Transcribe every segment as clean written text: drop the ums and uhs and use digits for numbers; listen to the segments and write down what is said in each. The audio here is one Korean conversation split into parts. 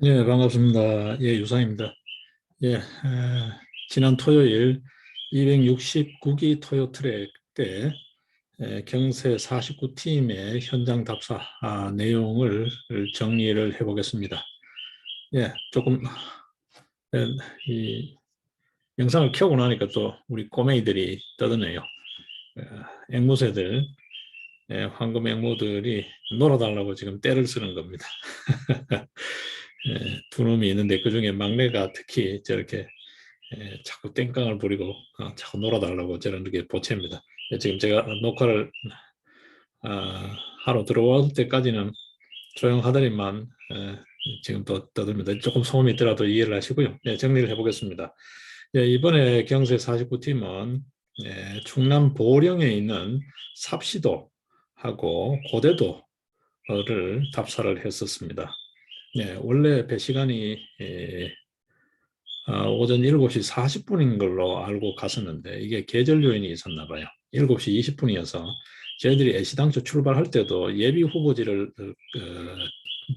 예, 반갑습니다. 예, 유상입니다. 예, 지난 토요일 269기 토요트랙 때 경세 49팀의 현장 답사 내용을 정리를 해보겠습니다. 예, 조금 예, 이 영상을 켜고 나니까 또 우리 꼬맹이들이 떠드네요. 앵무새들, 황금 앵무들이 놀아달라고 지금 떼를 쓰는 겁니다. 두 놈이 있는데 그중에 막내가 특히 저렇게 자꾸 땡깡을 부리고 자꾸 놀아달라고 저런 게 보채입니다. 지금 제가 녹화를 하러 들어올 때까지는 조용하더니만 지금 또 떠듭니다. 조금 소음이 있더라도 이해를 하시고요. 정리를 해보겠습니다. 이번에 경세 49팀은 충남 보령에 있는 삽시도하고 고대도를 답사를 했었습니다. 원래 배 시간이 오전 7시 40분인 걸로 알고 갔었는데 이게 계절 요인이 있었나 봐요. 7시 20분이어서 저희들이 애시당초 출발할 때도 예비 후보지를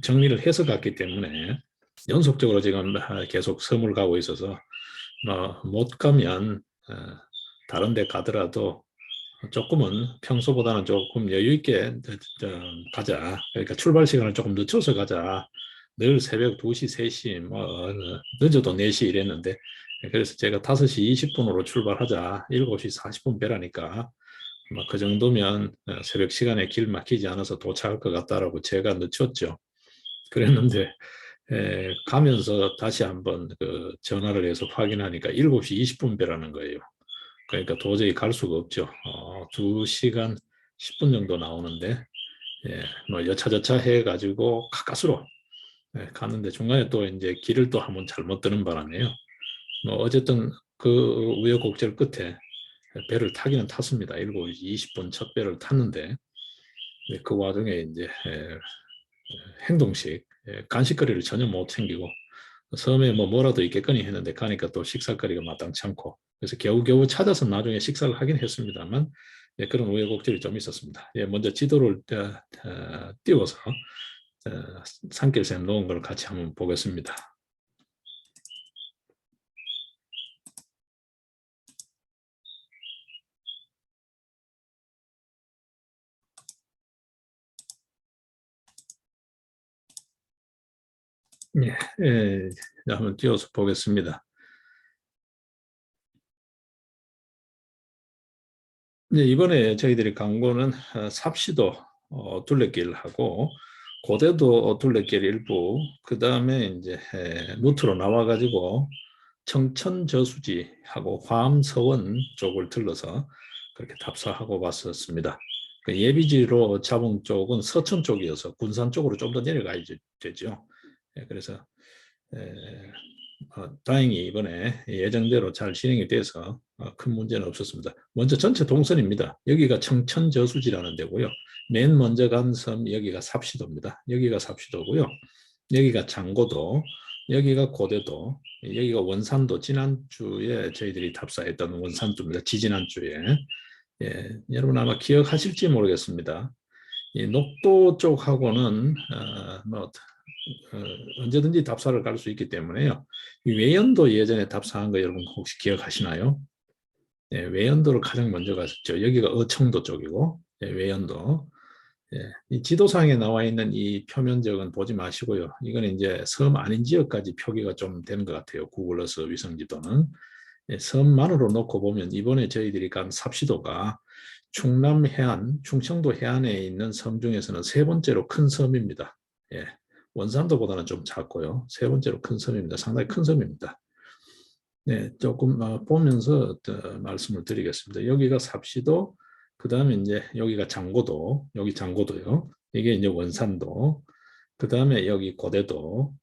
정리를 해서 갔기 때문에 연속적으로 지금 계속 섬을 가고 있어서 못 가면 다른 데 가더라도 조금은 평소보다는 조금 여유 있게 가자. 그러니까 출발 시간을 조금 늦춰서 가자. 늘 새벽 2시, 3시, 늦어도 4시 이랬는데, 그래서 제가 5시 20분으로 출발하자. 7시 40분 배라니까, 그 정도면 새벽 시간에 길 막히지 않아서 도착할 것 같다라고 제가 늦췄죠. 그랬는데, 가면서 다시 한번 그 전화를 해서 확인하니까 7시 20분 배라는 거예요. 그러니까 도저히 갈 수가 없죠. 2시간 10분 정도 나오는데, 여차저차 해가지고 가까스로 가는데 중간에 또 이제 길을 또 한번 잘못 드는 바람에요. 어쨌든 그 우여곡절 끝에 배를 타기는 탔습니다. 7시 20분 첫 배를 탔는데, 그 와중에 이제 행동식, 간식거리를 전혀 못 챙기고, 섬에 뭐라도 있겠거니 했는데 가니까 또 식사거리가 마땅치 않고, 그래서 겨우겨우 찾아서 나중에 식사를 하긴 했습니다만, 그런 우여곡절이 좀 있었습니다. 먼저 지도를 띄워서 산길샘 놓은 걸 같이 한번 보겠습니다. 한번 띄워서 보겠습니다. 이번에 저희들이 간 곳은 삽시도 둘레길하고 고대도 둘레길 일부, 그 다음에 이제 루트로 나와가지고 청천저수지하고 화암서원 쪽을 들러서 그렇게 답사하고 왔었습니다. 그 예비지로 잡은 쪽은 서천 쪽이어서 군산 쪽으로 좀 더 내려가야 되죠. 그래서 다행히 이번에 예정대로 잘 진행이 돼서 큰 문제는 없었습니다. 먼저 전체 동선입니다. 여기가 청천저수지라는 데고요. 맨 먼저 간 섬 여기가 삽시도입니다. 여기가 삽시도고요. 여기가 장고도, 여기가 고대도, 여기가 원산도, 지난주에 저희들이 답사했던 원산도입니다. 지지난주에. 여러분 아마 기억하실지 모르겠습니다. 이 녹도 쪽하고는 언제든지 답사를 갈 수 있기 때문에요. 이 외연도 예전에 답사한 거 여러분 혹시 기억하시나요? 외연도를 가장 먼저 갔었죠. 여기가 어청도 쪽이고, 외연도. 이 지도상에 나와 있는 이 표면적은 보지 마시고요. 이건 이제 섬 아닌 지역까지 표기가 좀 되는 것 같아요. 구글어스 위성지도는. 섬만으로 놓고 보면 이번에 저희들이 간 삽시도가 충남 해안, 충청도 해안에 있는 섬 중에서는 세 번째로 큰 섬입니다. 원산도보다는 좀 작고요. 세 번째로 큰 섬입니다. 상당히 큰 섬입니다. 조금 보면서 말씀을 드리겠습니다. 여기가 삽시도, 그 다음에 이제 여기가 장고도, 여기 장고도요. 이게 이제 원산도, 그 다음에 여기 고대도,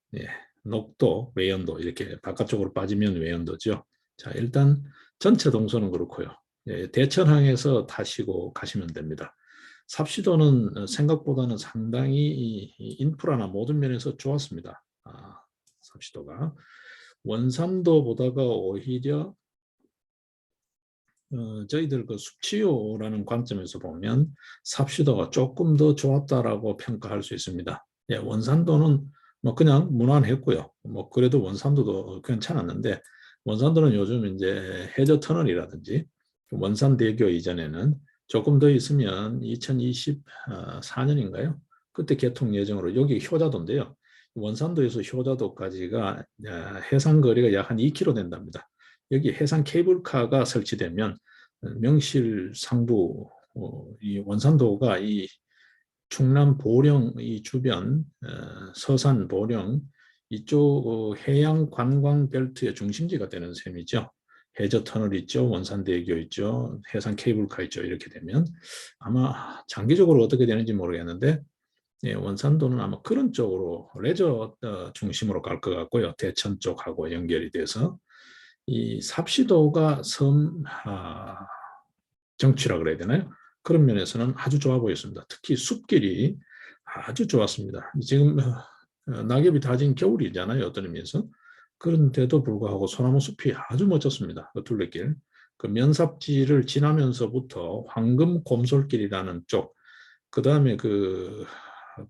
녹도, 외연도, 이렇게 바깥쪽으로 빠지면 외연도죠. 자, 일단 전체 동선은 그렇고요. 대천항에서 타시고 가시면 됩니다. 삽시도는 생각보다는 상당히 인프라나 모든 면에서 좋았습니다. 삽시도가. 원산도보다가 오히려 저희들 그 숙취요라는 관점에서 보면 삽시도가 조금 더 좋았다라고 평가할 수 있습니다. 원산도는 뭐 그냥 무난했고요. 뭐 그래도 원산도도 괜찮았는데 원산도는 요즘 이제 해저 터널이라든지 원산대교 이전에는 조금 더 있으면 2024년인가요? 그때 개통 예정으로 여기 효자도인데요. 원산도에서 효자도까지가 해상 거리가 약 한 2km 된답니다. 여기 해상 케이블카가 설치되면 명실 상부 이 원산도가 이 충남 보령 이 주변 서산 보령 이쪽 해양 관광 벨트의 중심지가 되는 셈이죠. 해저 터널 있죠, 원산대교 있죠, 해상 케이블카 있죠. 이렇게 되면 아마 장기적으로 어떻게 되는지 모르겠는데 예, 원산도는 아마 그런 쪽으로 레저 중심으로 갈 것 같고요. 대천 쪽하고 연결이 돼서 이 삽시도가 섬 정취라 그래야 되나요? 그런 면에서는 아주 좋아 보였습니다. 특히 숲길이 아주 좋았습니다. 지금 낙엽이 다진 겨울이잖아요. 어떤 의미에서. 그런데도 불구하고 소나무 숲이 아주 멋졌습니다. 그 둘레길. 그 면삽지를 지나면서부터 황금 곰솔길이라는 쪽, 그 다음에 그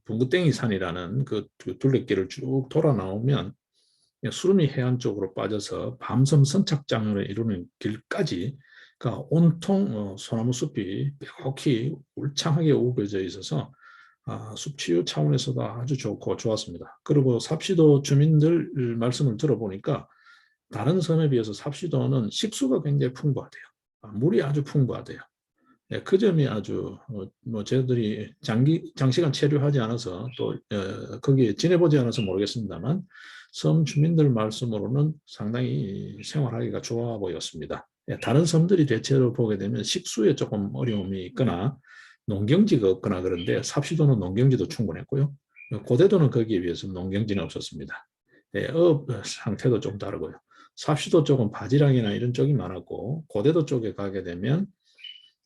붕구땡이 산이라는 그 둘레길을 쭉 돌아 나오면 수르미 해안 쪽으로 빠져서 밤섬 선착장을 이루는 길까지 그러니까 온통 소나무 숲이 벽히 울창하게 우거져 있어서 숲치유 차원에서도 아주 좋고 좋았습니다. 그리고 삽시도 주민들 말씀을 들어보니까 다른 섬에 비해서 삽시도는 식수가 굉장히 풍부하대요. 물이 아주 풍부하대요. 예, 그 점이 아주 뭐 저희들이 장시간 체류하지 않아서 또 거기에 지내보지 않아서 모르겠습니다만 섬 주민들 말씀으로는 상당히 생활하기가 좋아 보였습니다. 예, 다른 섬들이 대체로 보게 되면 식수에 조금 어려움이 있거나 농경지가 없거나 그런데 삽시도는 농경지도 충분했고요. 고대도는 거기에 비해서 농경지는 없었습니다. 예, 업 상태도 좀 다르고요. 삽시도 쪽은 바지락이나 이런 쪽이 많았고 고대도 쪽에 가게 되면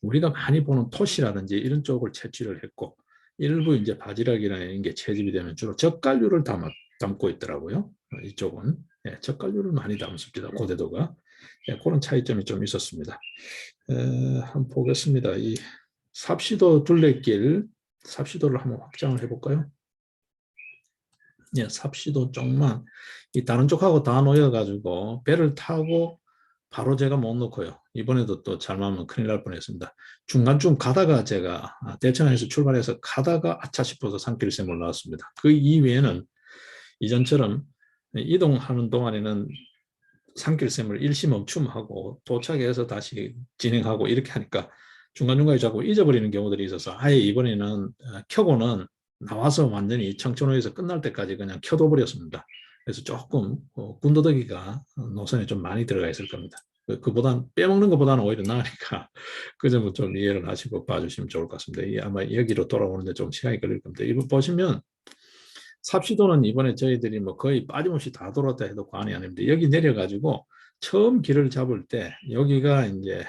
우리가 많이 보는 토시라든지 이런 쪽을 채취를 했고 일부 이제 바지락이라는 게 채집이 되면 주로 젓갈류를 담고 있더라고요. 이쪽은 예, 젓갈류를 많이 담습니다. 고대도가 예, 그런 차이점이 좀 있었습니다. 한번 보겠습니다. 이 삽시도 둘레길 삽시도를 한번 확장을 해볼까요? 예, 삽시도 쪽만 이 다른 쪽하고 다 놓여가지고 배를 타고 바로 제가 못 놓고요. 이번에도 또 잘못하면 큰일 날 뻔했습니다. 중간쯤 가다가 제가 대천에서 출발해서 가다가 아차 싶어서 산길샘을 나왔습니다. 그 이외에는 이전처럼 이동하는 동안에는 산길샘을 일시멈춤하고 도착해서 다시 진행하고 이렇게 하니까 중간중간에 자꾸 잊어버리는 경우들이 있어서 아예 이번에는 켜고는 나와서 완전히 청천호에서 끝날 때까지 그냥 켜둬 버렸습니다. 그래서 조금 군더더기가 노선에 좀 많이 들어가 있을 겁니다. 그보단 빼먹는 것보다는 오히려 나으니까 그 점은 좀 이해를 하시고 봐주시면 좋을 것 같습니다. 아마 여기로 돌아오는데 좀 시간이 걸릴 겁니다. 이거 보시면 삽시도는 이번에 저희들이 뭐 거의 빠짐없이 다 돌았다 해도 과언이 아닙니다. 여기 내려가지고 처음 길을 잡을 때 여기가 이제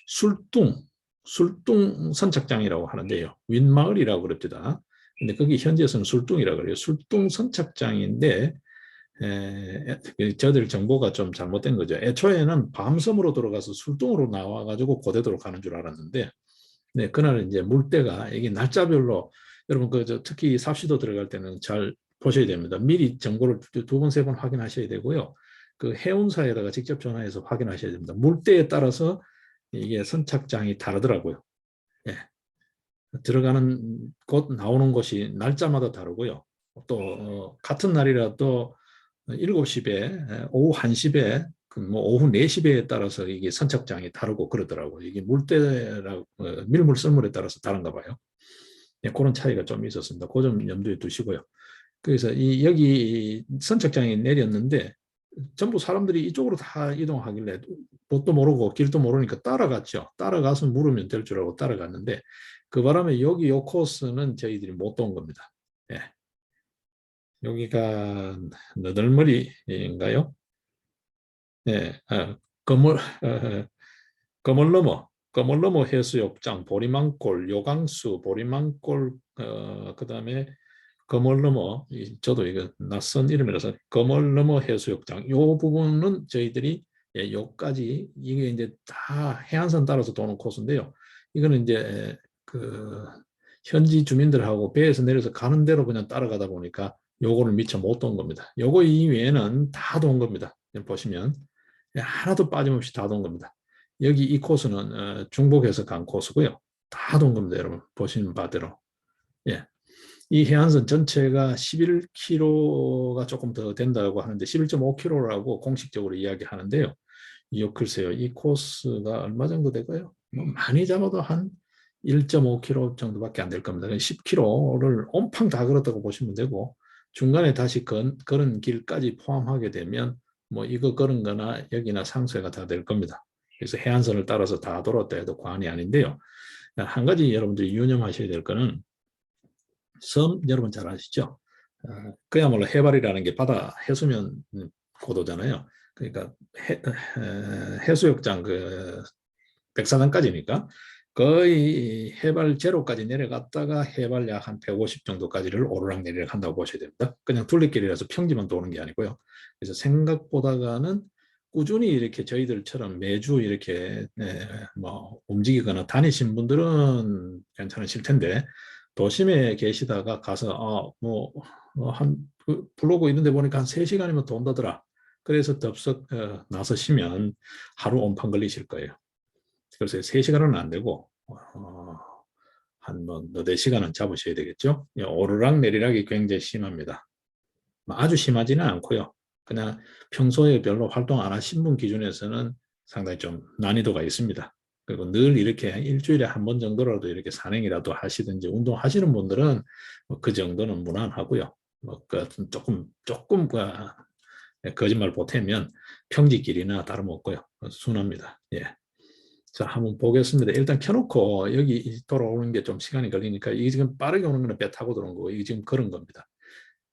술둥 선착장이라고 하는데요. 윗마을이라고 그럽니다. 근데 거기 현지에서는 술둥이라고 그래요. 술둥 선착장인데 저들 정보가 좀 잘못된 거죠. 애초에는 밤섬으로 들어가서 술둥으로 나와가지고 고대도로 가는 줄 알았는데 네, 그날 이제 물때가 이게 날짜별로 여러분 특히 삽시도 들어갈 때는 잘 보셔야 됩니다. 미리 정보를 두 번, 세 번 확인하셔야 되고요. 그 해운사에다가 직접 전화해서 확인하셔야 됩니다. 물때에 따라서 이게 선착장이 다르더라고요. 예. 들어가는 곳, 나오는 곳이 날짜마다 다르고요. 또 같은 날이라도 7시 배, 오후 1시 배, 뭐 오후 4시 배에 따라서 이게 선착장이 다르고 그러더라고요. 이게 물때라고 밀물 썰물에 따라서 다른가 봐요. 네, 그런 차이가 좀 있었습니다. 그 점 염두에 두시고요. 그래서 여기 선착장이 내렸는데 전부 사람들이 이쪽으로 다 이동하길래 뭣도 모르고 길도 모르니까 따라갔죠. 따라가서 물으면 될 줄 알고 따라갔는데 그 바람에 여기 요 코스는 저희들이 못 온 겁니다. 예. 여기가 너덜머리인가요? 예, 거물, 거물넘어 해수욕장, 보리망골, 요강수, 보리망골, 그다음에 거물넘어, 저도 이거 낯선 이름이라서 거물넘어 해수욕장, 요 부분은 저희들이 예, 요까지 이게 이제 다 해안선 따라서 도는 코스인데요. 이거는 이제 그 현지 주민들하고 배에서 내려서 가는 대로 그냥 따라가다 보니까 요거를 미처 못 돈 겁니다. 요거 이외에는 다 돈 겁니다. 보시면 하나도 빠짐없이 다 돈 겁니다. 여기 이 코스는 중복해서 간 코스고요. 다 돈 겁니다. 여러분 보시는 바대로. 예. 이 해안선 전체가 11km가 조금 더 된다고 하는데 11.5km라고 공식적으로 이야기하는데요. 글쎄요. 이 코스가 얼마 정도 될까요? 뭐 많이 잡아도 한 1.5km 정도밖에 안 될 겁니다. 10km를 온팡 다 걸었다고 보시면 되고 중간에 다시 걸은 길까지 포함하게 되면 뭐 이거 걸은 거나 여기나 상쇄가 다 될 겁니다. 그래서 해안선을 따라서 다 돌았다 해도 과언이 아닌데요. 한 가지 여러분들이 유념하셔야 될 거는 섬 여러분 잘 아시죠? 그야말로 해발이라는 게 바다 해수면 고도잖아요. 그러니까 해수욕장 그 백사장까지니까 거의 해발 제로까지 내려갔다가 해발 약 한 150 정도까지를 오르락내리락 한다고 보셔야 됩니다. 그냥 둘레길이라서 평지만 도는 게 아니고요. 그래서 생각보다는 꾸준히 이렇게 저희들처럼 매주 이렇게 뭐 움직이거나 다니신 분들은 괜찮으실 텐데 도심에 계시다가 가서 뭐한 블로그 있는데 보니까 한 3시간이면 돈다더라. 그래서 덥석 나서시면 하루 온판 걸리실 거예요. 그래서 3시간은 안 되고 한뭐 4시간은 잡으셔야 되겠죠. 오르락 내리락이 굉장히 심합니다. 아주 심하지는 않고요. 그냥 평소에 별로 활동 안 하신 분 기준에서는 상당히 좀 난이도가 있습니다. 그리고 늘 이렇게 일주일에 한 번 정도라도 이렇게 산행이라도 하시든지 운동하시는 분들은 뭐그 정도는 무난하고요. 뭐그 조금 거짓말 보태면 평지길이나 다름없고요. 순합니다. 예. 자, 한번 보겠습니다. 일단 켜놓고 여기 돌아오는 게 좀 시간이 걸리니까 이게 지금 빠르게 오는 거는 배 타고 들어온 거고 이게 지금 걸은 겁니다.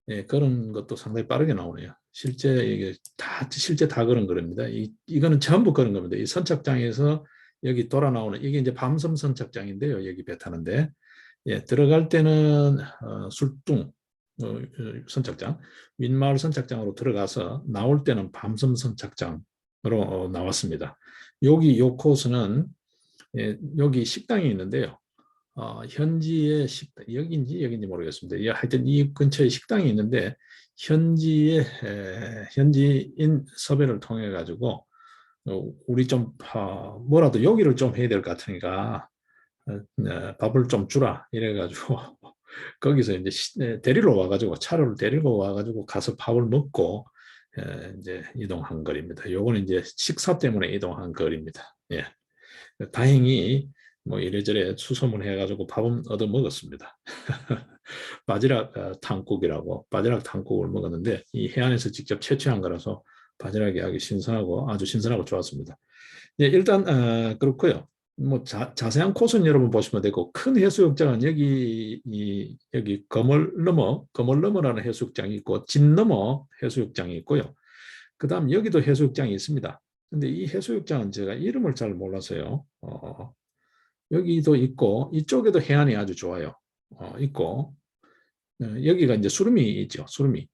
예, 그런 것도 상당히 빠르게 나오네요. 실제 다 그런 거랍니다. 이거는 전부 그런 겁니다. 이 선착장에서 여기 돌아 나오는 이게 이제 밤섬 선착장인데요. 여기 배 타는데 예, 들어갈 때는 술둥 선착장, 윗마을 선착장으로 들어가서 나올 때는 밤섬 선착장으로 나왔습니다. 여기 요 코스는 예, 여기 식당이 있는데요. 현지의 식당, 여기인지 모르겠습니다. 하여튼 이 근처에 식당이 있는데 현지의 현지인 섭외를 통해 가지고 우리 좀 뭐라도 요기를 좀 해야 될 것 같으니까 밥을 좀 주라 이래 가지고 거기서 이제 데리러 와가지고 차를 데리고 와가지고 가서 밥을 먹고 이제 이동한 거리입니다. 요거는 이제 식사 때문에 이동한 거리입니다. 예. 다행히 뭐 이래저래 수소문 해가지고 밥은 얻어 먹었습니다. 바지락 탕국이라고 바지락 탕국을 먹었는데 이 해안에서 직접 채취한 거라서 바지락이 아주 신선하고 좋았습니다. 예, 일단 그렇고요. 뭐 자세한 코스는 여러분 보시면 되고 큰 해수욕장은 여기 거멀넘어라는 해수욕장이 있고 진넘어 해수욕장이 있고요. 그다음 여기도 해수욕장이 있습니다. 근데 이 해수욕장은 제가 이름을 잘 몰라서요. 여기도 있고 이쪽에도 해안이 아주 좋아요. 있고 여기가 이제 수루미 있죠. 수루미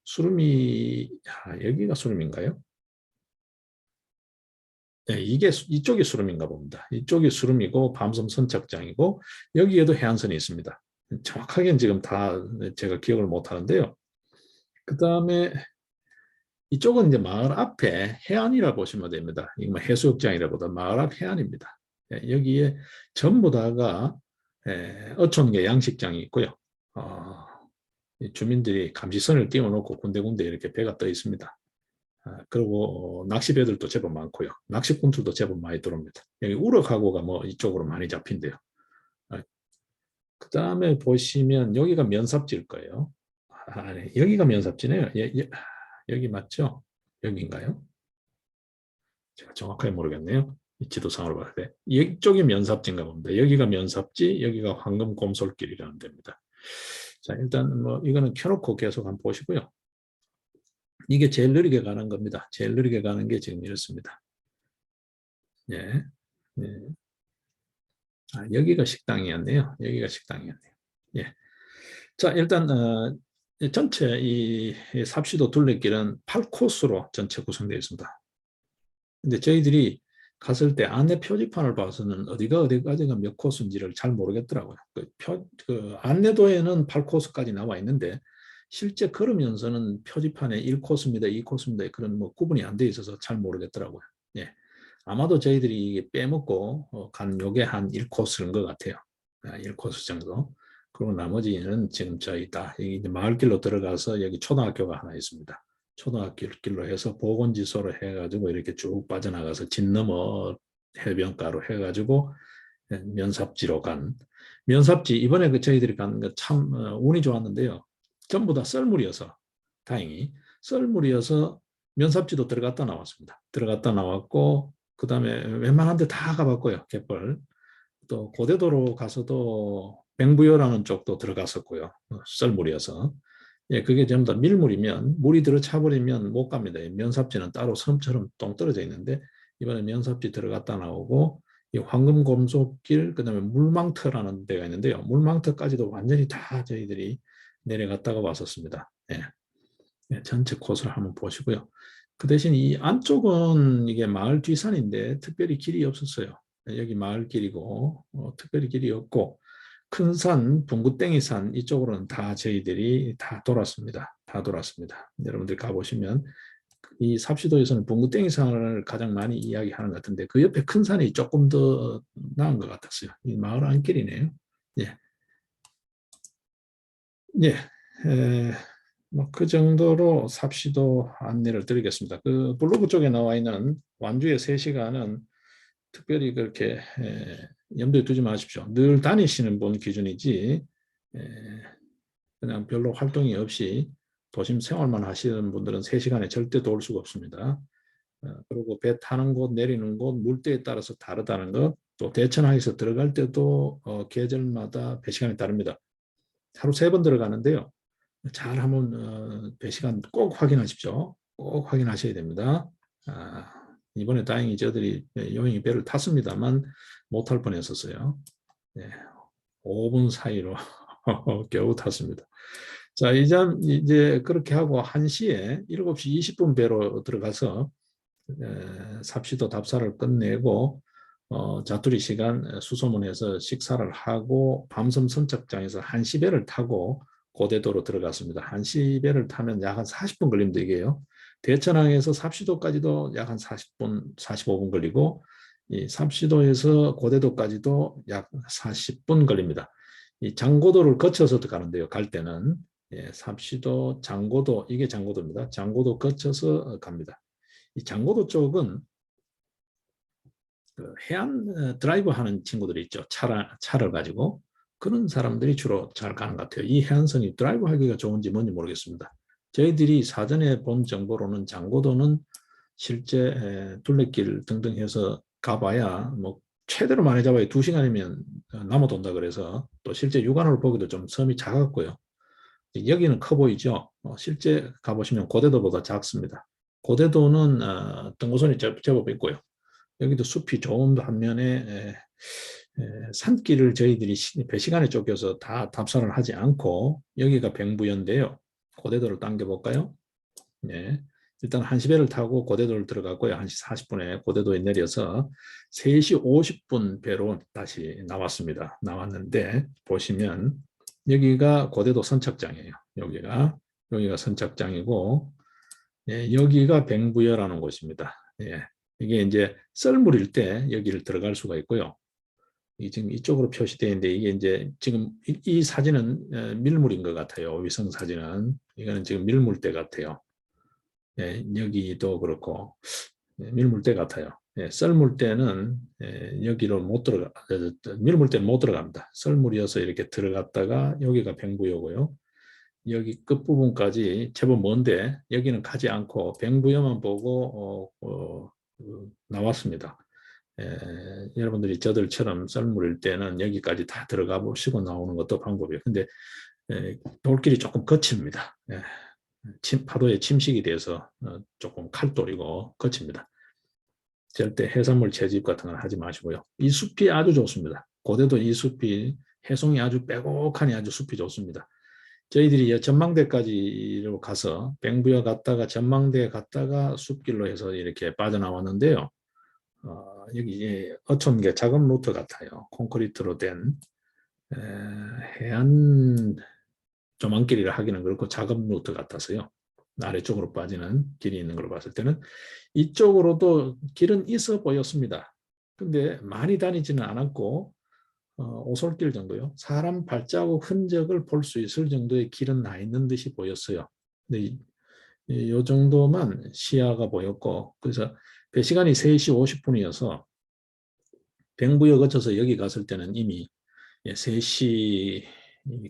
여기가 수루미인가요? 네, 이쪽이 수름인가 봅니다. 이쪽이 수름이고 밤섬 선착장이고 여기에도 해안선이 있습니다. 정확하게는 지금 다 제가 기억을 못 하는데요. 그 다음에 이쪽은 이제 마을 앞에 해안이라 보시면 됩니다. 이거 뭐 해수욕장이라보다 마을 앞 해안입니다. 여기에 전부 다가 어촌계 양식장이 있고요. 주민들이 감시선을 띄워놓고 군데군데 이렇게 배가 떠 있습니다. 그리고 낚시배들도 제법 많고요. 낚시꾼들도 제법 많이 들어옵니다. 여기 우럭하고가 뭐 이쪽으로 많이 잡힌대요. 그 다음에 보시면 여기가 면삽지일 거예요. 네. 여기가 면삽지네요. 여기 맞죠? 여기인가요? 제가 정확하게 모르겠네요. 이 지도상으로 봤을 때. 이쪽이 면삽지인가 봅니다. 여기가 면삽지, 여기가 황금곰솔길이라는 데입니다. 자, 일단 뭐 이거는 켜놓고 계속 한번 보시고요. 이게 제일 느리게 가는 겁니다. 제일 느리게 가는 게 지금 이렇습니다. 예. 예. 여기가 식당이었네요. 여기가 식당이었네요. 예. 자, 일단 전체 이 삽시도 둘레길은 8코스로 전체 구성되어 있습니다. 근데 저희들이 갔을 때 안내 표지판을 봐서는 어디가 어디까지가 몇 코스인지를 잘 모르겠더라고요. 그 안내도에는 8코스까지 나와 있는데 실제 걸으면서는 표지판에 1코스입니다, 2코스입니다 그런 뭐 구분이 안 돼 있어서 잘 모르겠더라고요. 예. 아마도 저희들이 이게 빼먹고 간 요게 한 1코스인 것 같아요. 1코스 정도. 그리고 나머지는 지금 저희 다 여기 마을길로 들어가서 여기 초등학교가 하나 있습니다. 초등학교 길로 해서 보건지소로 해가지고 이렇게 쭉 빠져나가서 진 넘어 해변가로 해가지고 면삽지로 간 면삽지 이번에 그 저희들이 간 거 참 운이 좋았는데요. 전부 다 썰물이어서 다행히 썰물이어서 면삽지도 들어갔다 나왔습니다. 들어갔다 나왔고 그 다음에 웬만한 데 다 가봤고요. 갯벌 또 고대도로 가서도 뱅부여라는 쪽도 들어갔었고요. 썰물이어서 예, 그게 전부 다 밀물이면 물이 들어차 버리면 못 갑니다. 면삽지는 따로 섬처럼 똥 떨어져 있는데 이번에 면삽지 들어갔다 나오고 이 황금곰속길 그다음에 물망터라는 데가 있는데요. 물망터까지도 완전히 다 저희들이 내려갔다가 왔었습니다. 예. 예, 전체 코스를 한번 보시고요. 그 대신 이 안쪽은 이게 마을 뒷산인데 특별히 길이 없었어요. 여기 마을 길이고 특별히 길이 없고 큰 산, 붕구땡이산 이쪽으로는 다 저희들이 다 돌았습니다. 다 돌았습니다. 여러분들 가보시면 이 삽시도에서는 붕구땡이산을 가장 많이 이야기하는 것 같은데 그 옆에 큰 산이 조금 더 나은 것 같았어요. 이 마을 안길이네요. 예, 예, 뭐그 정도로 삽시도 안내를 드리겠습니다. 그 블로그 쪽에 나와 있는 완주의 3시간은 특별히 그렇게 염두에 두지 마십시오. 늘 다니시는 분 기준이지 그냥 별로 활동이 없이 도심 생활만 하시는 분들은 3시간에 절대 도울 수가 없습니다. 그리고 배 타는 곳, 내리는 곳, 물때에 따라서 다르다는 것, 또 대천항에서 들어갈 때도 계절마다 배 시간이 다릅니다. 하루 3번 들어가는데요. 잘 한번 배 시간 꼭 확인하십시오. 꼭 확인하셔야 됩니다. 이번에 다행히 저들이 요행이 배를 탔습니다만 못할 뻔했었어요. 네, 5분 사이로 겨우 탔습니다. 자, 이제 그렇게 하고 1시에 7시 20분 배로 들어가서 삽시도 답사를 끝내고 자투리 시간 수소문해서 식사를 하고 밤섬 선착장에서 1시 배를 타고 고대도로 들어갔습니다. 1시 배를 타면 약 한 40분 걸립니다. 이게요. 대천항에서 삽시도까지도 약 한 40분, 45분 걸리고 이 삽시도에서 고대도까지도 약 40분 걸립니다. 이 장고도를 거쳐서 가는데요. 갈 때는 삽시도, 장고도, 이게 장고도입니다. 장고도 거쳐서 갑니다. 이 장고도 쪽은 그 해안 드라이브 하는 친구들이 있죠. 차를 가지고 그런 사람들이 주로 잘 가는 것 같아요. 이 해안선이 드라이브 하기가 좋은지 뭔지 모르겠습니다. 저희들이 사전에 본 정보로는 장고도는 실제 둘레길 등등 해서 가봐야 뭐 최대로 많이 잡아야 2시간이면 남아 돈다 그래서 또 실제 육안으로 보기도 좀 섬이 작았고요. 여기는 커 보이죠. 실제 가보시면 고대도보다 작습니다. 고대도는 등고선이 제법 있고요. 여기도 숲이 조금 더 한면에 산길을 저희들이 배 시간에 쫓겨서 다 답사를 하지 않고 여기가 병부여인데요. 고대도를 당겨볼까요? 네. 일단 1시 배를 타고 고대도를 들어갔고요. 1시 40분에 고대도에 내려서 3시 50분 배로 다시 나왔습니다. 나왔는데 보시면 여기가 고대도 선착장이에요. 여기가 선착장이고 여기가 병부여라는 곳입니다. 이게 이제 썰물일 때 여기를 들어갈 수가 있고요. 지금 이쪽으로 표시되어 있는데 이게 이제 지금 이 사진은 밀물인 것 같아요. 위성 사진은 이거는 지금 밀물대 같아요. 여기도 그렇고 밀물대 같아요. 썰물대는 여기로 못 들어가, 밀물대는 못 들어갑니다. 썰물이어서 이렇게 들어갔다가 여기가 병부여고요. 여기 끝부분까지 제법 먼데 여기는 가지 않고 병부여만 보고 나왔습니다. 여러분들이 저들처럼 썰물일 때는 여기까지 다 들어가 보시고 나오는 것도 방법이에요. 근데 돌길이 조금 거칩니다. 파도에 침식이 돼서 조금 칼돌이고 거칩니다. 절대 해산물 채집 같은 건 하지 마시고요. 이 숲이 아주 좋습니다. 고대도 이 숲이 해송이 아주 빼곡하니 아주 숲이 좋습니다. 저희들이 전망대까지로 가서 뱅부여 갔다가 전망대 갔다가 숲길로 해서 이렇게 빠져나왔는데요. 여기 어촌계 작은 루트 같아요. 콘크리트로 된 해안 조망길이라 하기는 그렇고 작은 루트 같아서요. 아래쪽으로 빠지는 길이 있는 걸 봤을 때는 이쪽으로도 길은 있어 보였습니다. 근데 많이 다니지는 않았고 오솔길 정도요. 사람 발자국 흔적을 볼 수 있을 정도의 길은 나 있는 듯이 보였어요. 근데 이 정도만 시야가 보였고, 그래서 그 시간이 3시 50분이어서 병부역 거쳐서 여기 갔을 때는 이미 3시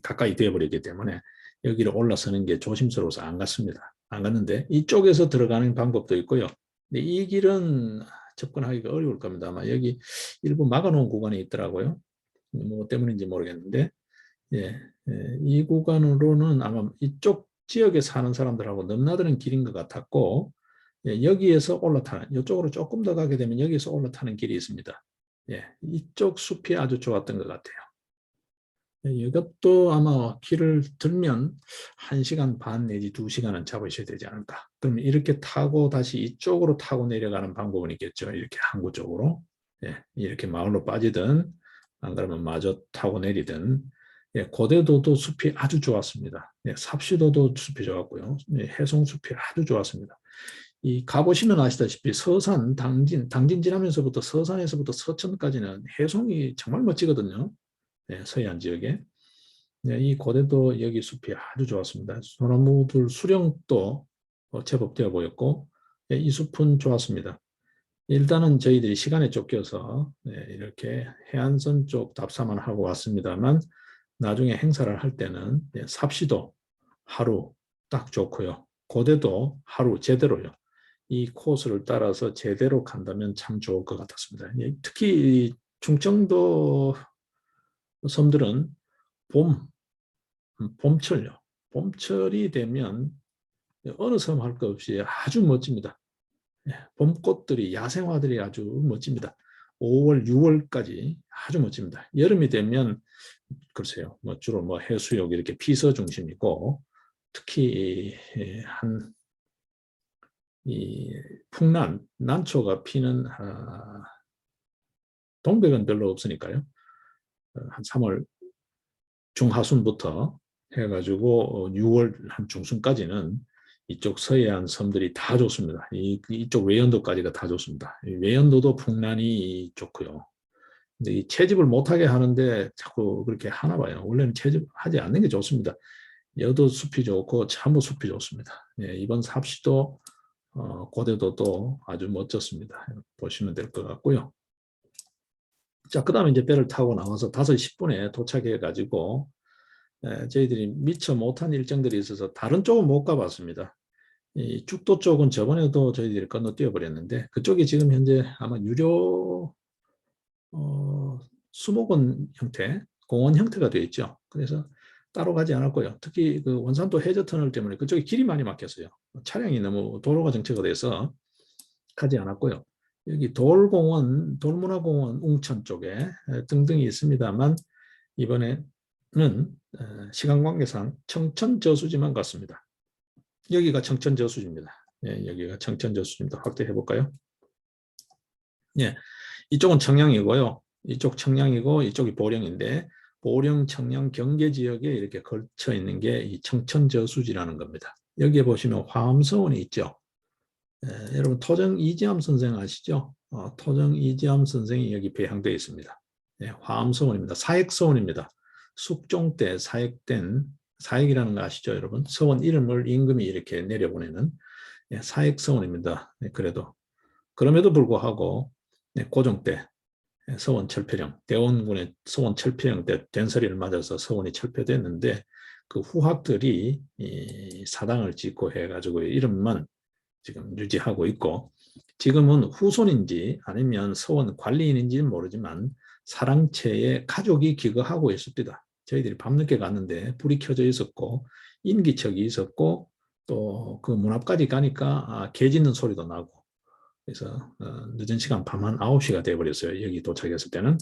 가까이 되어버렸기 때문에 여기를 올라서는 게 조심스러워서 안 갔습니다. 안 갔는데 이쪽에서 들어가는 방법도 있고요. 근데 이 길은 접근하기가 어려울 겁니다. 아마 여기 일부 막아놓은 구간이 있더라고요. 뭐 때문인지 모르겠는데, 예, 이 구간으로는 아마 이쪽 지역에 사는 사람들하고 넘나드는 길인 것 같았고, 여기에서 올라타는, 이쪽으로 조금 더 가게 되면 여기에서 올라타는 길이 있습니다. 이쪽 숲이 아주 좋았던 것 같아요. 이것도 아마 길을 들면 1시간 반 내지 2시간은 잡으셔야 되지 않을까. 그럼 이렇게 타고 다시 이쪽으로 타고 내려가는 방법은 있겠죠. 이렇게 항구 쪽으로. 이렇게 마을로 빠지든 안 그러면 마저 타고 내리든. 고대도도 숲이 아주 좋았습니다. 삽시도도 숲이 좋았고요. 해송숲이 아주 좋았습니다. 이 가보시면 아시다시피 서산, 당진 지나면서부터 서산에서부터 서천까지는 해송이 정말 멋지거든요. 서해안 지역에. 이 고대도 여기 숲이 아주 좋았습니다. 소나무들 수령도 제법 되어 보였고, 이 숲은 좋았습니다. 일단은 저희들이 시간에 쫓겨서 이렇게 해안선 쪽 답사만 하고 왔습니다만, 나중에 행사를 할 때는 삽시도 하루 딱 좋고요. 고대도 하루 제대로요. 이 코스를 따라서 제대로 간다면 참 좋을 것 같았습니다. 특히 충청도 섬들은 봄철요. 봄철이 되면 어느 섬 할 것 없이 아주 멋집니다. 봄꽃들이, 야생화들이 아주 멋집니다. 5월, 6월까지 아주 멋집니다. 여름이 되면 글쎄요, 뭐 주로 뭐 해수욕 이렇게 피서 중심이고, 특히 이 풍란, 난초가 피는 동백은 별로 없으니까요. 한 3월 중하순부터 해가지고 6월 한 중순까지는 이쪽 서해안 섬들이 다 좋습니다. 이쪽 외연도까지가 다 좋습니다. 외연도도 풍란이 좋고요. 근데 이 채집을 못하게 하는데 자꾸 그렇게 하나 봐요. 원래는 채집하지 않는 게 좋습니다. 여도 숲이 좋고 참무 숲이 좋습니다. 이번 삽시도 고대도도 아주 멋졌습니다. 보시면 될 것 같고요. 자, 그 다음에 이제 배를 타고 나와서 5시 10분에 도착해가지고 저희들이 미처 못한 일정들이 있어서 다른 쪽은 못 가봤습니다. 이 죽도 쪽은 저번에도 저희들이 건너뛰어 버렸는데, 그쪽이 지금 현재 아마 유료 수목원 형태, 공원 형태가 되어 있죠. 그래서 따로 가지 않았고요. 특히 그 원산도 해저터널 때문에 그쪽에 길이 많이 막혔어요. 차량이 너무 도로가 정체가 돼서 가지 않았고요. 여기 돌공원, 돌문화공원 웅천 쪽에 등등이 있습니다만, 이번에는 시간 관계상 청천저수지만 갔습니다. 여기가 청천저수지입니다. 여기가 청천저수지입니다. 확대해 볼까요? 이쪽은 청량이고요. 이쪽 청량이고 이쪽이 보령인데, 보령, 청량 경계 지역에 이렇게 걸쳐 있는 게 이 청천저수지라는 겁니다. 여기에 보시면 화엄서원이 있죠. 여러분 토정 이지암 선생 아시죠? 토정 이지암 선생이 여기 배양되어 있습니다. 화엄서원입니다. 사액서원입니다. 숙종 때 사액된, 사액이라는 거 아시죠, 여러분? 서원 이름을 임금이 이렇게 내려보내는 사액서원입니다. 그럼에도 불구하고 고종 때 서원 철폐령, 대원군의 서원 철폐령 때 된설이를 맞아서 서원이 철폐됐는데, 그 후학들이 이 사당을 짓고 해가지고 이름만 지금 유지하고 있고, 지금은 후손인지 아니면 서원 관리인인지는 모르지만 사랑채에 가족이 기거하고 있습니다. 저희들이 밤늦게 갔는데 불이 켜져 있었고 인기척이 있었고, 또 그 문 앞까지 가니까 개 짖는 소리도 나고, 그래서 늦은 시간 밤 한 9시가 돼버렸어요. 여기 도착했을 때는.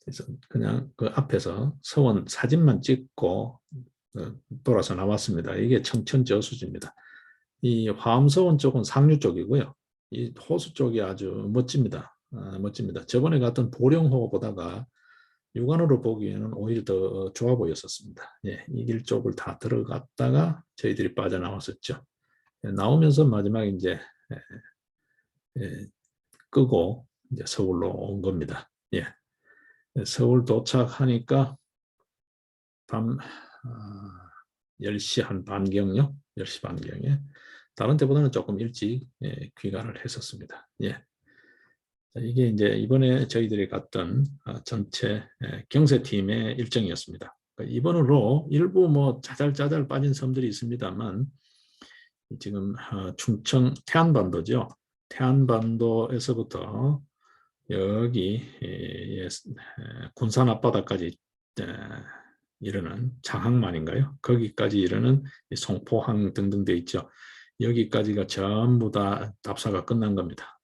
그래서 그냥 그 앞에서 서원 사진만 찍고 돌아서 나왔습니다. 이게 청천저수지입니다. 이 화엄서원 쪽은 상류 쪽이고요. 이 호수 쪽이 아주 멋집니다. 멋집니다. 저번에 갔던 보령호 보다가 육안으로 보기에는 오히려 더 좋아 보였었습니다. 예, 이 길 쪽을 다 들어갔다가 저희들이 빠져나왔었죠. 예, 나오면서 마지막에 이제 끄고 이제 서울로 온 겁니다. 예, 서울 도착하니까 밤 10시 한 반경요. 10시 반경에 다른 때보다는 조금 일찍 귀가를 했었습니다. 예. 이게 이제 이번에 저희들이 갔던 전체 경세팀의 일정이었습니다. 그러니까 이번으로 일부 뭐 짜잘짜잘 빠진 섬들이 있습니다만 지금 충청 태안반도죠. 태안반도에서부터 여기 군산 앞바다까지 이르는 장항만인가요? 거기까지 이르는 송포항 등등 돼 있죠. 여기까지가 전부 다 답사가 끝난 겁니다.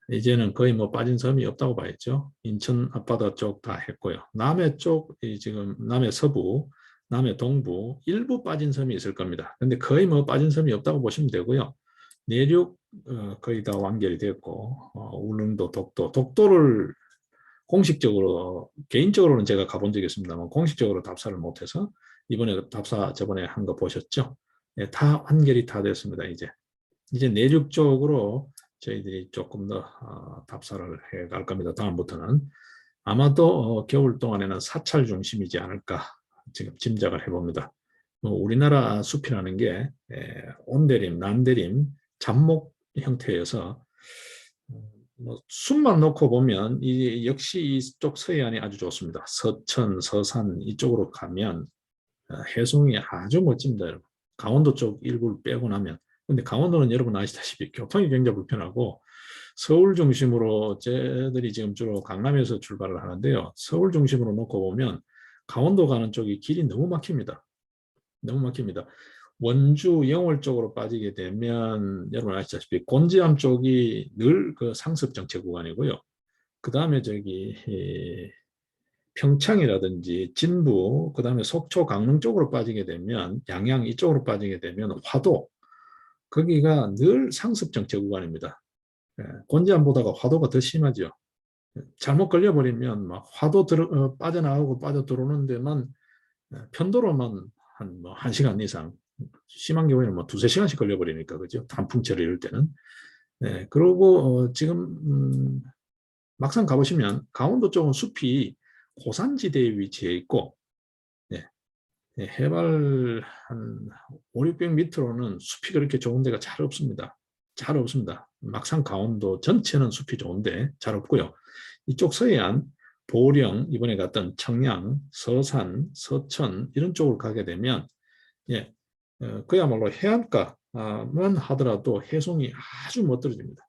이제는 거의 뭐 빠진 섬이 없다고 봐야죠. 인천 앞바다 쪽 다 했고요. 남해 쪽 지금 남해 서부, 남해 동부 일부 빠진 섬이 있을 겁니다. 근데 거의 뭐 빠진 섬이 없다고 보시면 되고요. 내륙 거의 다 완결이 됐고 울릉도, 독도를 공식적으로 개인적으로는 제가 가본 적이 있습니다만 공식적으로 답사를 못해서 이번에 답사 저번에 한 거 보셨죠? 네, 다 완결이 다 됐습니다. 이제 내륙 쪽으로 저희들이 조금 더 답사를 해갈 겁니다. 다음부터는 아마도 겨울 동안에는 사찰 중심이지 않을까 지금 짐작을 해봅니다. 우리나라 숲이라는 게 온대림, 난대림, 잡목 형태여서 숲만 놓고 보면 역시 이쪽 서해안이 아주 좋습니다. 서천, 서산 이쪽으로 가면 해송이 아주 멋집니다. 여러분. 강원도 쪽 일부를 빼고 나면 근데 강원도는 여러분 아시다시피 교통이 굉장히 불편하고 서울 중심으로 저희들이 지금 주로 강남에서 출발을 하는데요. 서울 중심으로 놓고 보면 강원도 가는 쪽이 길이 너무 막힙니다. 너무 막힙니다. 원주, 영월 쪽으로 빠지게 되면 여러분 아시다시피 곤지암 쪽이 늘 그 상습 정체 구간이고요. 그 다음에 저기 평창이라든지 진부, 그 다음에 속초, 강릉 쪽으로 빠지게 되면 양양 이쪽으로 빠지게 되면 화도 거기가 늘 상습 정체 구간입니다. 곤지암보다가 화도가 더 심하죠. 잘못 걸려버리면 막 화도 빠져나가고 빠져 들어오는 데만 편도로만 한 1시간 이상 심한 경우에는 뭐 2~3시간씩 걸려버리니까 그죠. 단풍철 이럴 때는. 그리고 지금 막상 가보시면 강원도 쪽은 숲이 고산지대에 위치해 있고 해발 한 5~600m로는 숲이 그렇게 좋은 데가 잘 없습니다. 잘 없습니다. 막상 강원도 전체는 숲이 좋은데 잘 없고요. 이쪽 서해안, 보령, 이번에 갔던 청양, 서산, 서천 이런 쪽으로 가게 되면 그야말로 해안가만 하더라도 해송이 아주 멋들어집니다.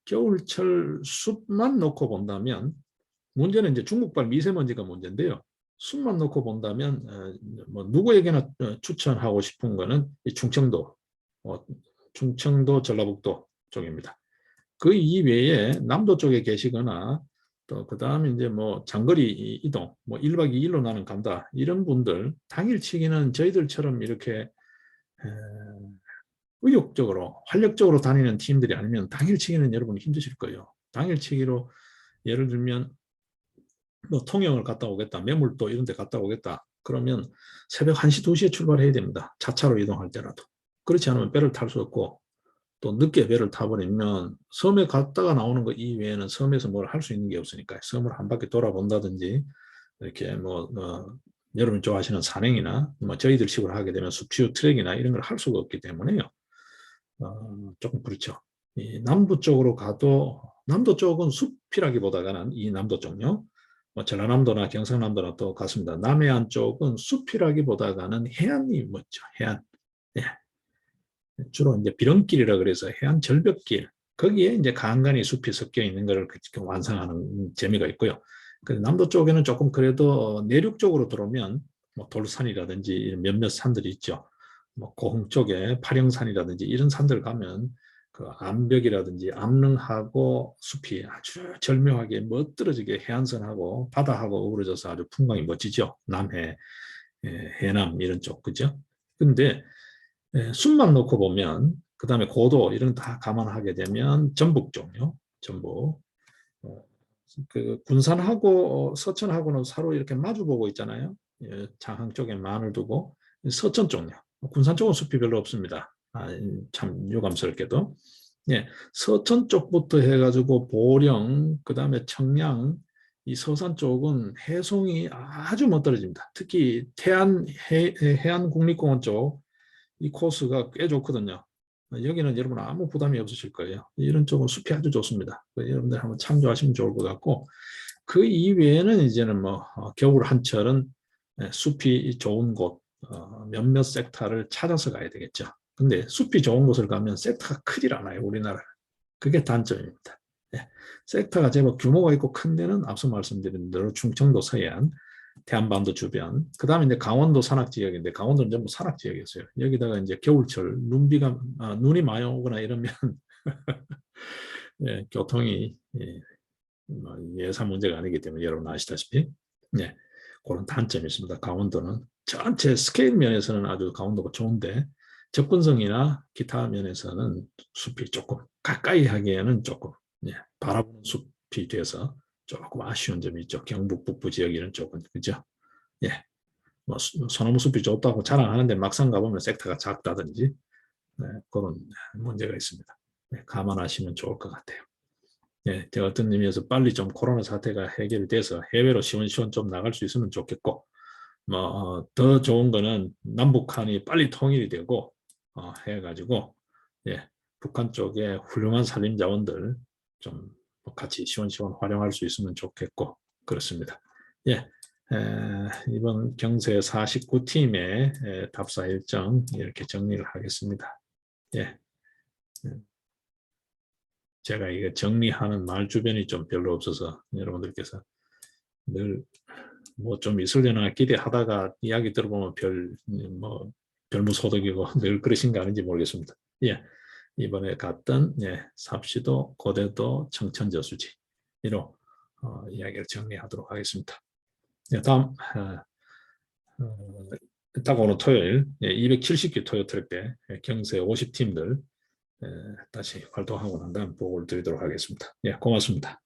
겨울철 숲만 놓고 본다면 문제는 이제 중국발 미세먼지가 문제인데요. 숲만 놓고 본다면 뭐 누구에게나 추천하고 싶은 거는 이 충청도, 충청도, 전라북도 쪽입니다. 그 이외에 남도 쪽에 계시거나 또 그다음에 이제 뭐 장거리 이동, 뭐 1박 2일로 나는 간다 이런 분들 당일치기는 저희들처럼 이렇게 의욕적으로 활력적으로 다니는 팀들이 아니면 당일치기는 여러분 힘드실 거예요. 당일치기로 예를 들면 뭐 통영을 갔다 오겠다, 매물도 이런 데 갔다 오겠다. 그러면 새벽 1시, 2시에 출발해야 됩니다. 차차로 이동할 때라도. 그렇지 않으면 배를 탈 수 없고 또 늦게 배를 타버리면 섬에 갔다가 나오는 거 이외에는 섬에서 뭘 할 수 있는 게 없으니까 섬을 한 바퀴 돌아본다든지 이렇게 여러분 좋아하시는 산행이나 뭐 저희들 식으로 하게 되면 숲슈 트랙이나 이런 걸 할 수가 없기 때문에요. 조금 그렇죠. 이 남부 쪽으로 가도 남도 쪽은 숲이라기보다는 이 남도 쪽요. 뭐 전라남도나 경상남도나 또 같습니다. 남해안 쪽은 숲이라기보다는 해안이 멋져. 해안. 예. 주로 이제 비렁길이라 그래서 해안 절벽길. 거기에 이제 간간히 숲이 섞여 있는 것을 완성하는 재미가 있고요. 남도 쪽에는 조금 그래도 내륙 쪽으로 들어오면 뭐 돌산이라든지 몇몇 산들이 있죠. 뭐 고흥 쪽에 파령산이라든지 이런 산들 가면 그 암벽이라든지 암릉하고 숲이 아주 절묘하게 멋들어지게 해안선하고 바다하고 어우러져서 아주 풍광이 멋지죠. 남해, 해남 이런 쪽 그죠? 근데 숲만 놓고 보면 그 다음에 고도 이런 다 감안하게 되면 전북 쪽요. 전북 그 군산하고 서천하고는 서로 이렇게 마주보고 있잖아요. 예, 장항 쪽에 만을 두고 서천 쪽요. 군산 쪽은 숲이 별로 없습니다. 참 유감스럽게도. 예, 서천 쪽부터 해가지고 보령, 그 다음에 청량, 이 서산 쪽은 해송이 아주 멋들어집니다. 특히 해안국립공원 쪽 이 코스가 꽤 좋거든요. 여기는 여러분 아무 부담이 없으실 거예요. 이런 쪽은 숲이 아주 좋습니다. 여러분들 한번 참조하시면 좋을 것 같고, 그 이외에는 이제는 뭐 겨울 한철은 숲이 좋은 곳 몇몇 섹터를 찾아서 가야 되겠죠. 근데 숲이 좋은 곳을 가면 섹터가 크질 않아요, 우리나라. 그게 단점입니다. 예. 섹터가 제법 규모가 있고 큰 데는 앞서 말씀드린 대로 충청도 서해안, 태안반도 주변, 그 다음에 이제 강원도 산악 지역인데 강원도는 전부 산악 지역이었어요. 여기다가 이제 겨울철 눈이 많이 오거나 이러면 예, 교통이 뭐 예산 문제가 아니기 때문에 여러분 아시다시피 예, 그런 단점이 있습니다. 강원도는 전체 스케일 면에서는 아주 강원도가 좋은데 접근성이나 기타 면에서는 숲이 조금 가까이 하기에는 조금 바라보는 숲이 돼서 조금 아쉬운 점이 있죠. 경북 북부 지역 이런 쪽은 그죠? 예, 뭐 소나무 숲이 좋다고 자랑하는데 막상 가보면 섹터가 작다든지 그런 문제가 있습니다. 감안하시면 좋을 것 같아요. 예, 제가 어떤 의미에서 빨리 좀 코로나 사태가 해결이 돼서 해외로 시원시원 좀 나갈 수 있으면 좋겠고, 뭐 더 좋은 거는 남북한이 빨리 통일이 되고 해가지고 예, 북한 쪽에 훌륭한 산림 자원들 좀 같이 시원시원 활용할 수 있으면 좋겠고 그렇습니다. 예, 이번 경세 49팀의 답사 일정 이렇게 정리를 하겠습니다. 예. 제가 이게 정리하는 말 주변이 좀 별로 없어서 여러분들께서 늘 뭐 좀 있으려나 기대하다가 이야기 들어보면 별무소득이고 늘 그러신 거 아닌지 모르겠습니다. 예, 이번에 갔던 삽시도, 고대도, 청천저수지 이로 이야기를 정리하도록 하겠습니다. 예, 다음 딱 오늘 토요일 270기 토요트랙 때 경세 50팀들 다시 활동하고 난 다음 보고를 드리도록 하겠습니다. 예, 고맙습니다.